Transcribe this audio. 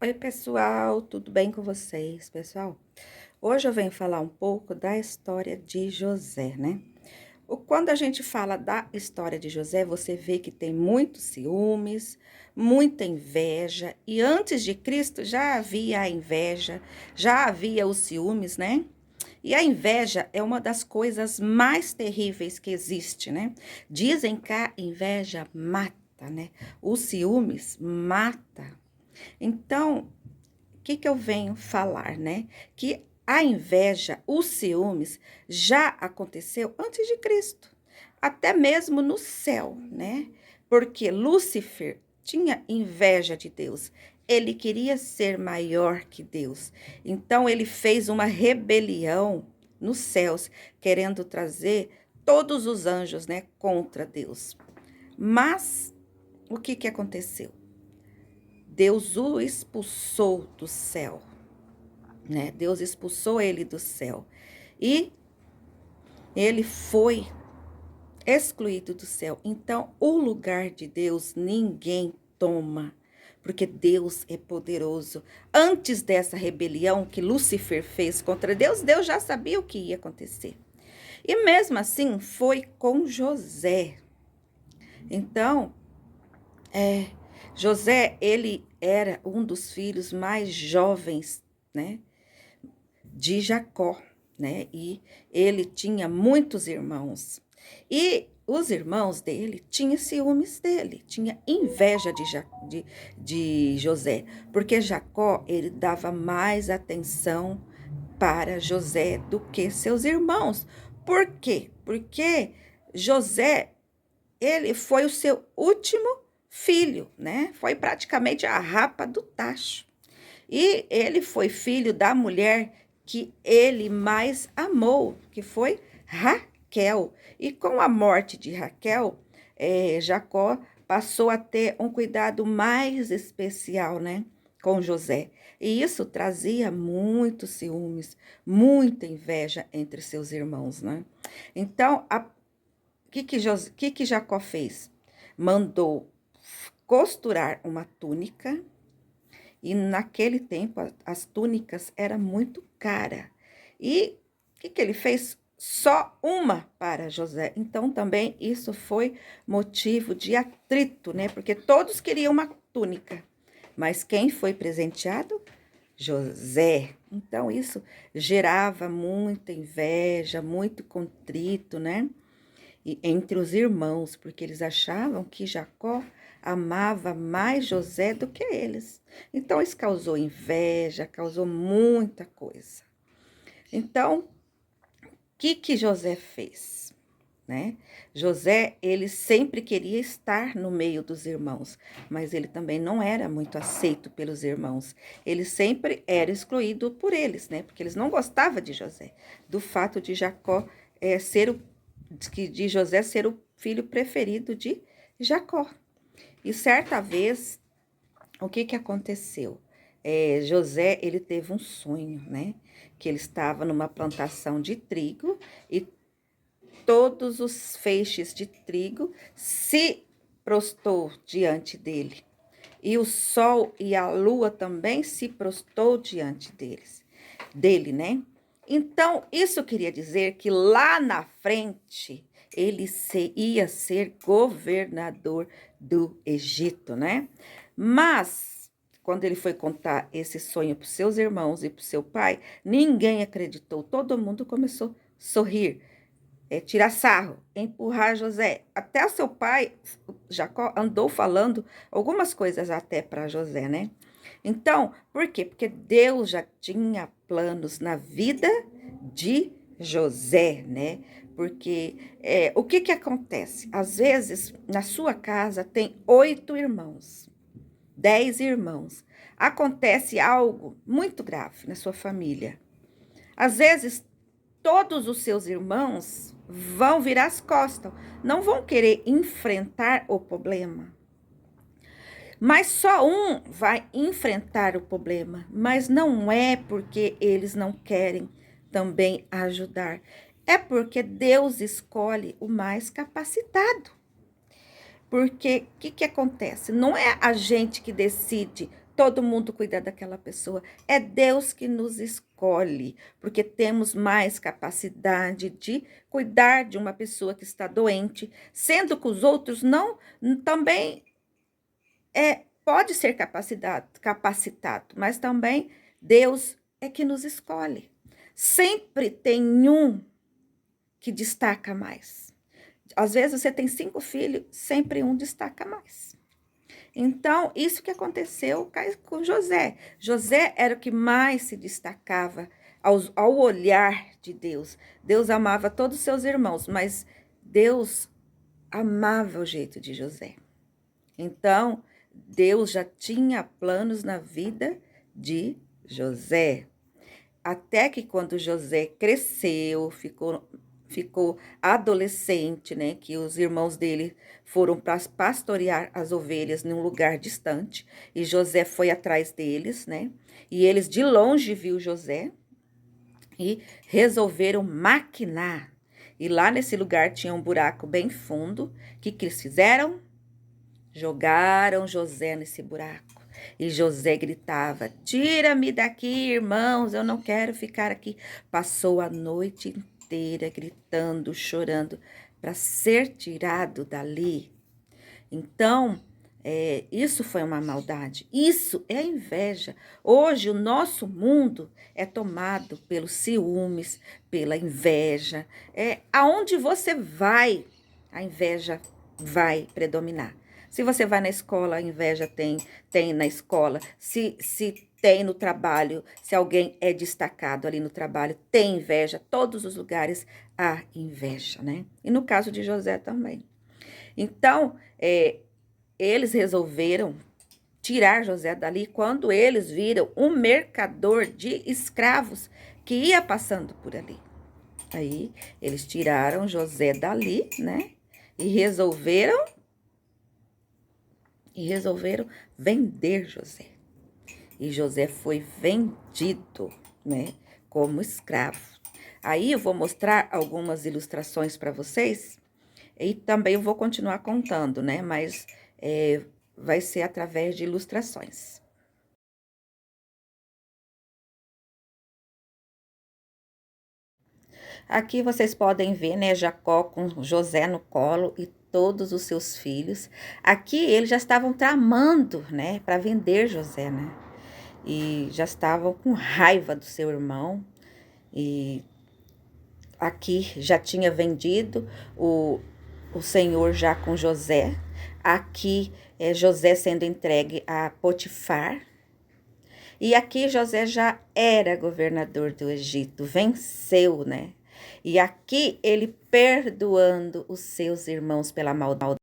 Oi, pessoal, tudo bem com vocês, pessoal? Hoje eu venho falar um pouco da história de José, né? Quando a gente fala da história de José, você vê que tem muitos ciúmes, muita inveja, e antes de Cristo já havia a inveja, já havia os ciúmes, né? E a inveja é uma das coisas mais terríveis que existe, né? Dizem que a inveja mata, né? Os ciúmes mata. Então, que eu venho falar, né? Que a inveja, os ciúmes, já aconteceu antes de Cristo, até mesmo no céu, né? Porque Lúcifer tinha inveja de Deus. Ele queria ser maior que Deus. Então ele fez uma rebelião nos céus, querendo trazer todos os anjos, né, contra Deus. Mas o que aconteceu? Deus o expulsou do céu, né? Deus expulsou ele do céu e ele foi excluído do céu. Então, o lugar de Deus ninguém toma, porque Deus é poderoso. Antes dessa rebelião que Lúcifer fez contra Deus, Deus já sabia o que ia acontecer. E mesmo assim, foi com José. Então, José, ele era um dos filhos mais jovens, né, de Jacó, né? E ele tinha muitos irmãos. E os irmãos dele tinham ciúmes dele, tinha inveja de José, porque Jacó, ele dava mais atenção para José do que seus irmãos. Por quê? Porque José, ele foi o seu último filho, né? Foi praticamente a rapa do tacho. E ele foi filho da mulher que ele mais amou, que foi Raquel. E com a morte de Raquel, Jacó passou a ter um cuidado mais especial, né, com José. E isso trazia muitos ciúmes, muita inveja entre seus irmãos, né? Então, que Jacó fez? Mandou costurar uma túnica, e naquele tempo as túnicas eram muito caras. E que ele fez? Só uma para José. Então também isso foi motivo de atrito, né? Porque todos queriam uma túnica. Mas quem foi presenteado? José. Então isso gerava muita inveja, muito contrito, né? E entre os irmãos, porque eles achavam que Jacó amava mais José do que eles. Então isso causou inveja, causou muita coisa. Então, o que José fez, né? José, ele sempre queria estar no meio dos irmãos, mas ele também não era muito aceito pelos irmãos. Ele sempre era excluído por eles, né? Porque eles não gostavam de José, do fato de Jacó ser de José ser o filho preferido de Jacó. E certa vez, o que aconteceu? José, ele teve um sonho, né? Que ele estava numa plantação de trigo e todos os feixes de trigo se prostou diante dele. E o sol e a lua também se prostou diante dele, né? Então, isso queria dizer que lá na frente ele ia ser governador do Egito, né? Mas, quando ele foi contar esse sonho para os seus irmãos e para o seu pai, ninguém acreditou. Todo mundo começou a sorrir, tirar sarro, empurrar José. Até o seu pai, Jacó, andou falando algumas coisas até para José, né? Então, por quê? Porque Deus já tinha planos na vida de José, né? Porque o que acontece? Às vezes, na sua casa tem 8 irmãos, 10 irmãos. Acontece algo muito grave na sua família. Às vezes, todos os seus irmãos vão virar as costas, não vão querer enfrentar o problema. Mas só um vai enfrentar o problema, mas não é porque eles não querem também ajudar. É porque Deus escolhe o mais capacitado. Porque o que acontece? Não é a gente que decide todo mundo cuidar daquela pessoa. É Deus que nos escolhe, porque temos mais capacidade de cuidar de uma pessoa que está doente, sendo que os outros não também pode ser capacitado, mas também Deus é que nos escolhe. Sempre tem um que destaca mais. Às vezes você tem 5 filhos, sempre um destaca mais. Então, isso que aconteceu com José. José era o que mais se destacava ao olhar de Deus. Deus amava todos os seus irmãos, mas Deus amava o jeito de José. Então, Deus já tinha planos na vida de José. Até que quando José cresceu, ficou adolescente, né? Que os irmãos dele foram para pastorear as ovelhas num lugar distante. E José foi atrás deles, né? E eles de longe viu José e resolveram maquinar. E lá nesse lugar tinha um buraco bem fundo. O que eles fizeram? Jogaram José nesse buraco. E José gritava: tira-me daqui, irmãos, eu não quero ficar aqui. Passou a noite inteira gritando, chorando, para ser tirado dali. Então, isso foi uma maldade. Isso é inveja. Hoje, o nosso mundo é tomado pelos ciúmes, pela inveja. Aonde você vai, a inveja vai predominar. Se você vai na escola, a inveja tem na escola. Se tem no trabalho, se alguém é destacado ali no trabalho, tem inveja. Todos os lugares há inveja, né? E no caso de José também. Então, eles resolveram tirar José dali quando eles viram um mercador de escravos que ia passando por ali. Aí, eles tiraram José dali, né? E resolveram vender José. E José foi vendido, né, como escravo. Aí eu vou mostrar algumas ilustrações para vocês e também eu vou continuar contando, né, mas vai ser através de ilustrações. Aqui vocês podem ver, né, Jacó com José no colo e todos os seus filhos. Aqui eles já estavam tramando, né, para vender José, né? E já estavam com raiva do seu irmão. E aqui já tinha vendido o Senhor já com José. Aqui é José sendo entregue a Potifar. E aqui José já era governador do Egito, venceu, né? E aqui ele perdoando os seus irmãos pela maldade.